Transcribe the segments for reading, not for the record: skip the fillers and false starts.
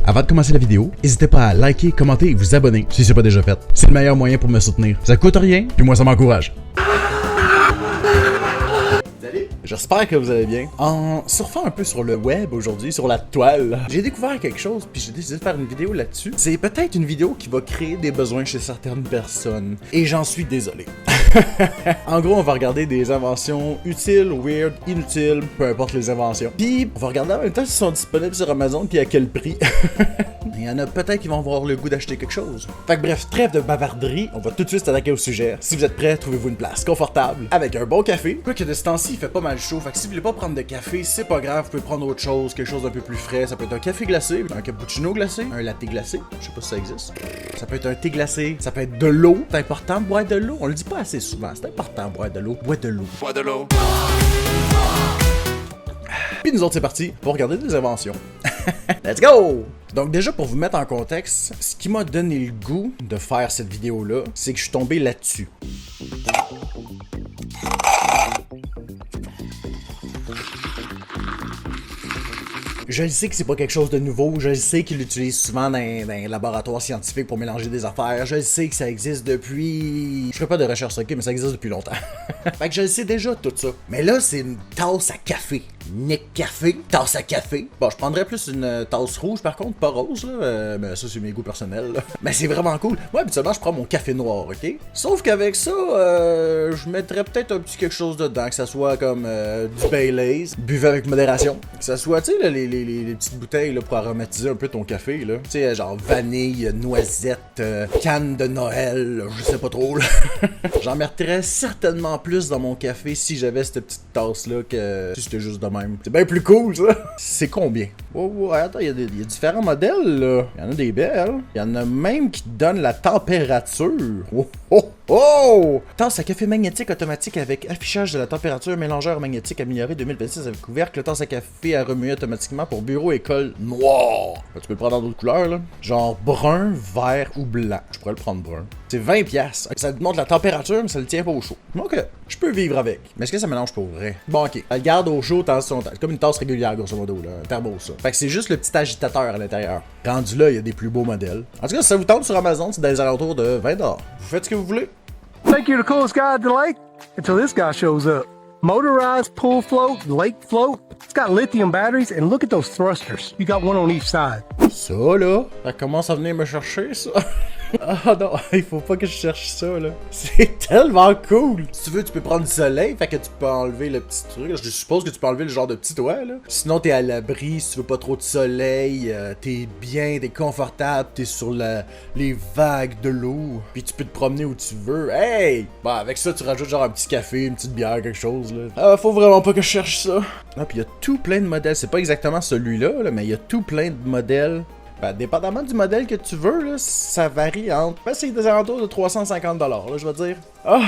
Avant de commencer la vidéo, n'hésitez pas à liker, commenter et vous abonner si c'est pas déjà fait. C'est le meilleur moyen pour me soutenir. Ça coûte rien, puis moi ça m'encourage. J'espère que vous allez bien. En surfant un peu sur le web aujourd'hui, sur la toile, j'ai découvert quelque chose puis j'ai décidé de faire une vidéo là-dessus. C'est peut-être une vidéo qui va créer des besoins chez certaines personnes. Et j'en suis désolé. En gros, on va regarder des inventions utiles, weird, inutiles, peu importe les inventions. Puis, on va regarder en même temps si sont disponibles sur Amazon puis à quel prix. Il y en a peut-être qui vont avoir le goût d'acheter quelque chose. Fait que bref, trêve de bavarderie, on va tout de suite s'attaquer au sujet. Si vous êtes prêts, trouvez-vous une place confortable, avec un bon café. Quoique de ce temps-ci, il fait pas mal chaud, fait que si vous voulez pas prendre de café, c'est pas grave, vous pouvez prendre autre chose, quelque chose d'un peu plus frais. Ça peut être un café glacé, un cappuccino glacé, un latte glacé, je sais pas si ça existe. Ça peut être un thé glacé, ça peut être de l'eau. C'est important de boire de l'eau, on le dit pas assez souvent, c'est important de boire de l'eau. Bois de l'eau. Bois de l'eau. Puis nous autres, c'est parti pour regarder des inventions. Let's go! Donc déjà, pour vous mettre en contexte, ce qui m'a donné le goût de faire cette vidéo-là, c'est que je suis tombé là-dessus. Je sais que c'est pas quelque chose de nouveau, je sais qu'ils l'utilisent souvent dans les laboratoires scientifiques pour mélanger des affaires, je sais que ça existe depuis... Je ferai pas de recherche, ok, mais ça existe depuis longtemps. Fait que je le sais déjà tout ça. Mais là, c'est une tasse à café. Nick Café, tasse à café. Bon, je prendrais plus une tasse rouge par contre, pas rose là, mais ça c'est mes goûts personnels là. Mais c'est vraiment cool. Moi habituellement je prends mon café noir, ok? Sauf qu'avec ça, je mettrais peut-être un petit quelque chose dedans, que ça soit comme du Baileys, buvez avec modération. Que ça soit, tu sais, les petites bouteilles là, pour aromatiser un peu ton café là. Tu sais, genre vanille, noisette, canne de Noël, je sais pas trop là. J'en mettrais certainement plus dans mon café si j'avais cette petite tasse là que si c'était juste de même. C'est bien plus cool, ça! C'est combien? Oh, attends, il y a différents modèles, là. Il y en a des belles. Il y en a même qui donnent la température. Oh, oh, oh! Tasse à café magnétique automatique avec affichage de la température, mélangeur magnétique amélioré 2026 avec couvercle, tasse à café à remuer automatiquement pour bureau, école, noir. Tu peux le prendre dans d'autres couleurs, là. Genre brun, vert ou blanc. Je pourrais le prendre brun. C'est 20$. Ça te montre la température, mais ça le tient pas au chaud. Ok, je peux vivre avec. Mais est-ce que ça mélange pour vrai? Bon, ok. Elle garde au chaud, c'est comme une tasse régulière, grosso modo, là. Un thermos, ça. Fait que c'est juste le petit agitateur à l'intérieur. Rendu là, il y a des plus beaux modèles. En tout cas, si ça vous tente sur Amazon, c'est dans les alentours de 20$. Vous faites ce que vous voulez. Think you're the coolest guy at the lake until this guy shows up. Motorized pool float, lake float. It's got lithium batteries, and look at those thrusters. You got one on each side. Ça, là, ça commence à venir me chercher, ça. Ah non, il faut pas que je cherche ça, là. C'est tellement cool! Si tu veux, tu peux prendre du soleil, fait que tu peux enlever le petit truc. Je suppose que tu peux enlever le genre de petit toit, là. Sinon, t'es à l'abri, si tu veux pas trop de soleil, t'es bien, t'es confortable, t'es sur les vagues de l'eau. Puis tu peux te promener où tu veux. Hey! Bah, avec ça, tu rajoutes genre un petit café, une petite bière, quelque chose, là. Ah, faut vraiment pas que je cherche ça. Ah, puis il y a tout plein de modèles. C'est pas exactement celui-là, là, mais il y a tout plein de modèles. Ben, dépendamment du modèle que tu veux, là, ça varie entre... Ben, c'est des alentours de 350$, là, je vais dire. Ah!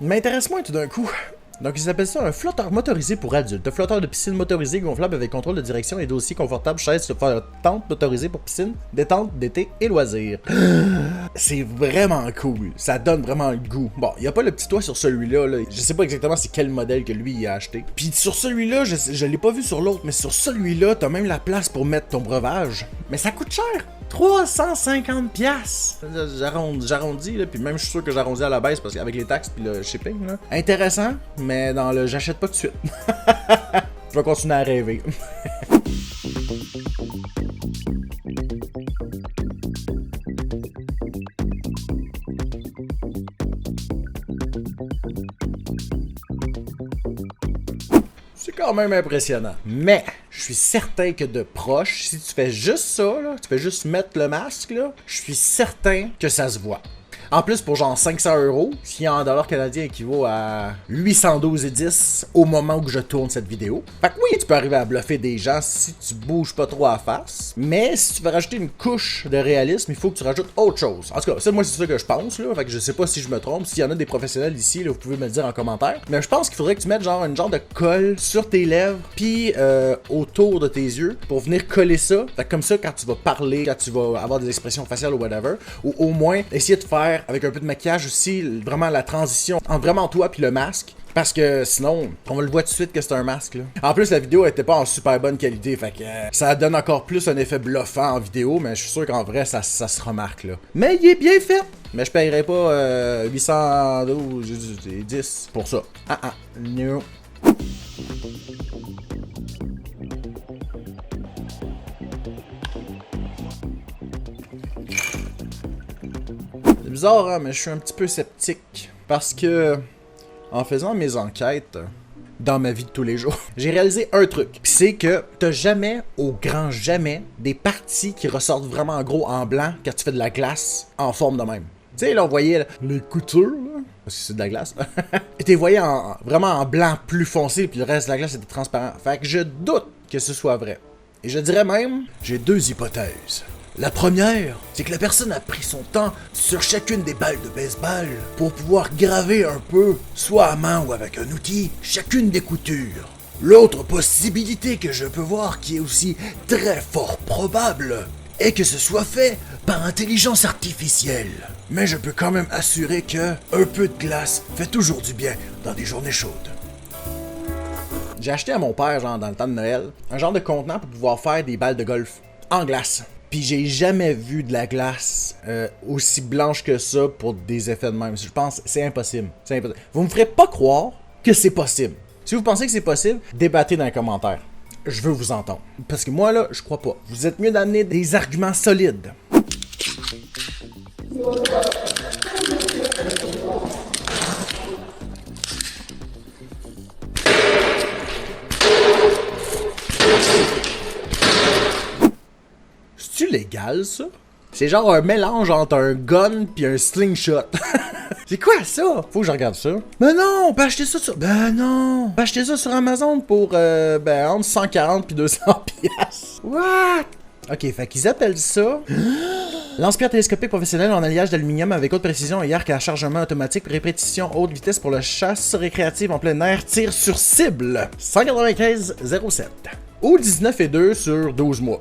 M'intéresse moins tout d'un coup. Donc, ils appellent ça un flotteur motorisé pour adultes. Un flotteur de piscine motorisé gonflable avec contrôle de direction et dossier confortable, chaise, tente motorisée pour piscine, détente, d'été et loisirs. C'est vraiment cool. Ça donne vraiment le goût. Bon, il n'y a pas le petit toit sur celui-là. Là. Je sais pas exactement c'est quel modèle que lui il a acheté. Puis sur celui-là, je l'ai pas vu sur l'autre, mais sur celui-là, t'as même la place pour mettre ton breuvage. Mais ça coûte cher. 350$! J'arrondis, là, puis même je suis sûr que j'arrondis à la baisse parce qu'avec les taxes puis le shipping, là. Intéressant, mais dans le j'achète pas tout de suite. Je vais continuer à rêver. C'est quand même impressionnant. Mais, je suis certain que de proche, si tu fais juste ça, là, tu fais juste mettre le masque, là, je suis certain que ça se voit. En plus, pour genre 500€, ce qui en dollars canadiens équivaut à 812,10 au moment où je tourne cette vidéo. Fait que oui, tu peux arriver à bluffer des gens si tu bouges pas trop à face. Mais si tu veux rajouter une couche de réalisme, il faut que tu rajoutes autre chose. En tout cas, ça, moi, c'est ça que je pense, là. Fait que je sais pas si je me trompe. S'il y en a des professionnels ici, là, vous pouvez me le dire en commentaire. Mais je pense qu'il faudrait que tu mettes genre une genre de colle sur tes lèvres, puis autour de tes yeux, pour venir coller ça. Fait que comme ça, quand tu vas parler, quand tu vas avoir des expressions faciales ou whatever, ou au moins essayer de faire avec un peu de maquillage aussi, vraiment la transition entre vraiment toi puis le masque. Parce que sinon, on le voit tout de suite que c'est un masque, là. En plus, la vidéo était pas en super bonne qualité, fait que ça donne encore plus un effet bluffant en vidéo, mais je suis sûr qu'en vrai, ça se remarque, là. Mais il est bien fait! Mais je paierais pas 810 pour ça. No. C'est bizarre, hein, mais je suis un petit peu sceptique. Parce que, en faisant mes enquêtes dans ma vie de tous les jours, j'ai réalisé un truc. Pis c'est que t'as jamais, au grand jamais, des parties qui ressortent vraiment en gros en blanc quand tu fais de la glace en forme de même. Tu sais, là, on voyait les coutures, là, parce que c'est de la glace. Et t'es voyais vraiment en blanc plus foncé, puis le reste de la glace était transparent. Fait que je doute que ce soit vrai. Et je dirais même, j'ai deux hypothèses. La première, c'est que la personne a pris son temps sur chacune des balles de baseball pour pouvoir graver un peu, soit à main ou avec un outil, chacune des coutures. L'autre possibilité que je peux voir, qui est aussi très fort probable, est que ce soit fait par intelligence artificielle. Mais je peux quand même assurer que un peu de glace fait toujours du bien dans des journées chaudes. J'ai acheté à mon père, genre dans le temps de Noël, un genre de contenant pour pouvoir faire des balles de golf en glace. Puis j'ai jamais vu de la glace aussi blanche que ça pour des effets de même. Je pense que c'est impossible. C'est impossible. Vous me ferez pas croire que c'est possible. Si vous pensez que c'est possible, débattez dans les commentaires. Je veux vous entendre. Parce que moi, là, je crois pas. Vous êtes mieux d'amener des arguments solides. C'est-tu légal, ça? C'est genre un mélange entre un gun pis un slingshot. C'est quoi ça? Faut que je regarde ça. Ben non, on peut acheter ça sur... Ben non! On peut acheter ça sur Amazon pour, entre 140 pis 200 piastres. What? Ok, fait qu'ils appellent ça... Lance-pierre télescopique professionnel en alliage d'aluminium avec haute précision et arc à chargement automatique, répétition haute vitesse pour la chasse récréative en plein air, tir sur cible. 195,07. Ou 19,2 sur 12 mois.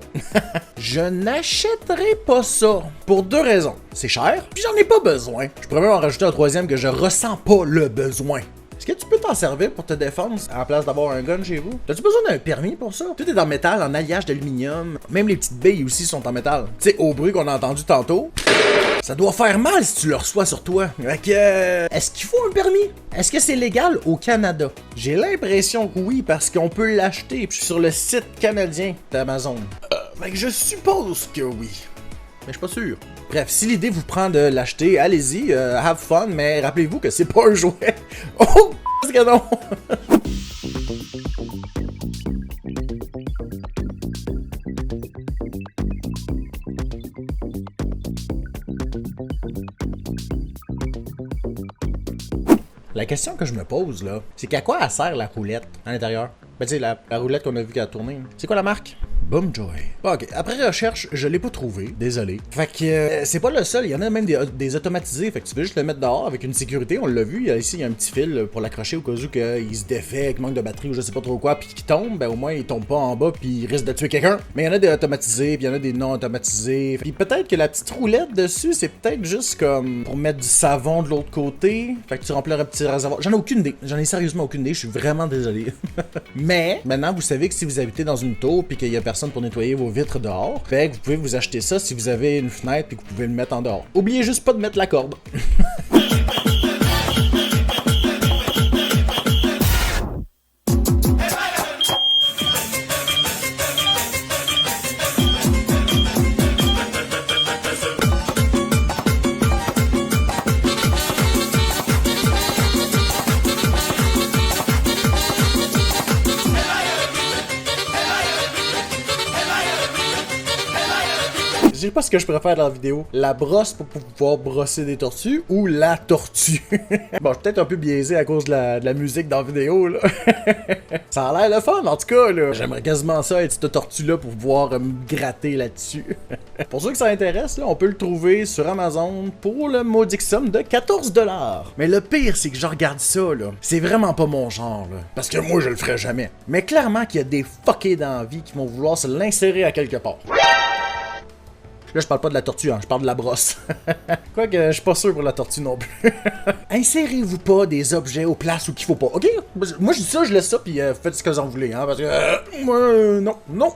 Je n'achèterai pas ça. Pour deux raisons. C'est cher, puis j'en ai pas besoin. Je pourrais même en rajouter un troisième que je ressens pas le besoin. Est-ce que tu peux t'en servir pour te défendre à la place d'avoir un gun chez vous? T'as-tu besoin d'un permis pour ça? Tout est en métal, en alliage d'aluminium. Même les petites billes aussi sont en métal. Tu sais, au bruit qu'on a entendu tantôt, ça doit faire mal si tu le reçois sur toi. Fait que, est-ce qu'il faut un permis? Est-ce que c'est légal au Canada? J'ai l'impression que oui, parce qu'on peut l'acheter sur le site canadien d'Amazon. Fait que je suppose que oui. Mais je suis pas sûr. Bref, si l'idée vous prend de l'acheter, allez-y, have fun, mais rappelez-vous que c'est pas un jouet. Oh, qu'est-ce que non? La question que je me pose, là, c'est qu'à quoi elle sert la roulette à l'intérieur? Ben, tu sais, la roulette qu'on a vu qu'elle a tourné. C'est quoi la marque? Boomjoy. Bon, ok. Après recherche, je l'ai pas trouvé. Désolé. Fait que c'est pas le seul. Il y en a même des automatisés. Fait que tu veux juste le mettre dehors avec une sécurité. On l'a vu. Ici, il y a un petit fil pour l'accrocher au cas où qu'il se défait, qu'il manque de batterie ou je sais pas trop quoi. Puis qu'il tombe. Ben, au moins, il tombe pas en bas. Puis il risque de tuer quelqu'un. Mais il y en a des automatisés. Puis il y en a des non automatisés. Puis peut-être que la petite roulette dessus, c'est peut-être juste comme pour mettre du savon de l'autre côté. Fait que tu remplis un petit réservoir. J'en ai aucune idée. J'en ai sérieusement aucune idée. Je suis vraiment désolé. Mais maintenant, vous savez que si vous habitez dans une tour puis qu'il y a personne pour nettoyer vos vitres dehors, fait que vous pouvez vous acheter ça si vous avez une fenêtre puis que vous pouvez le mettre en dehors. Oubliez juste pas de mettre la corde. Je sais pas ce que je préfère dans la vidéo. La brosse pour pouvoir brosser des tortues ou la tortue. Bon, je suis peut-être un peu biaisé à cause de la musique dans la vidéo, là. Ça a l'air le fun, en tout cas, là. J'aimerais quasiment ça, être cette tortue-là pour pouvoir me gratter là-dessus. Pour ceux que ça intéresse, là, on peut le trouver sur Amazon pour le modique somme de 14$. Mais le pire, c'est que je regarde ça, là. C'est vraiment pas mon genre, là. Parce que moi, je le ferais jamais. Mais clairement qu'il y a des fuckés dans la vie qui vont vouloir se l'insérer à quelque part. Là, je parle pas de la tortue, hein, je parle de la brosse. Quoique, je suis pas sûr pour la tortue non plus. Insérez-vous pas des objets aux places où qu'il faut pas, ok? Moi, je dis ça, je laisse ça, puis faites ce que vous en voulez, hein, parce que... moi, non.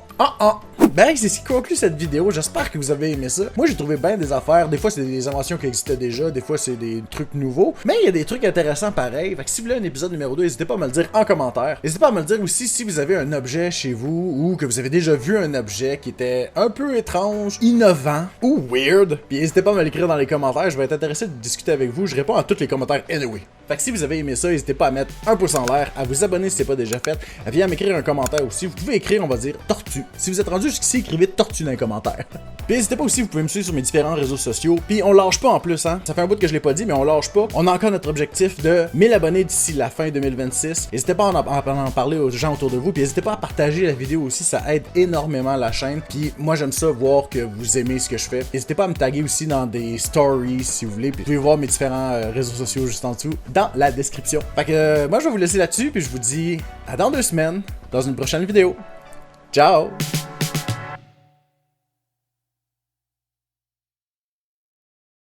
Ben, c'est ce qui conclut cette vidéo. J'espère que vous avez aimé ça. Moi, j'ai trouvé bien des affaires. Des fois, c'est des inventions qui existaient déjà. Des fois, c'est des trucs nouveaux. Mais il y a des trucs intéressants pareil. Fait que si vous voulez un épisode numéro 2, n'hésitez pas à me le dire en commentaire. N'hésitez pas à me le dire aussi si vous avez un objet chez vous ou que vous avez déjà vu un objet qui était un peu étrange, innovant ou weird. Puis n'hésitez pas à me l'écrire dans les commentaires. Je vais être intéressé de discuter avec vous. Je réponds à tous les commentaires anyway. Fait que si vous avez aimé ça, n'hésitez pas à mettre un pouce en l'air, à vous abonner si c'est pas déjà fait, à venir m'écrire un commentaire aussi. Vous pouvez écrire, on va dire, tortue. Si vous êtes rendu jusqu'ici, écrivez tortue dans les commentaires. Puis n'hésitez pas aussi, vous pouvez me suivre sur mes différents réseaux sociaux. Puis on lâche pas en plus, hein. Ça fait un bout que je l'ai pas dit, mais on lâche pas. On a encore notre objectif de 1000 abonnés d'ici la fin 2026. N'hésitez pas à en parler aux gens autour de vous. Puis n'hésitez pas à partager la vidéo aussi, ça aide énormément la chaîne. Puis moi j'aime ça voir que vous aimez ce que je fais. N'hésitez pas à me taguer aussi dans des stories si vous voulez. Puis vous pouvez voir mes différents réseaux sociaux juste en dessous dans la description. Fait que moi je vais vous laisser là-dessus, puis je vous dis à dans 2 semaines, dans une prochaine vidéo. Ciao!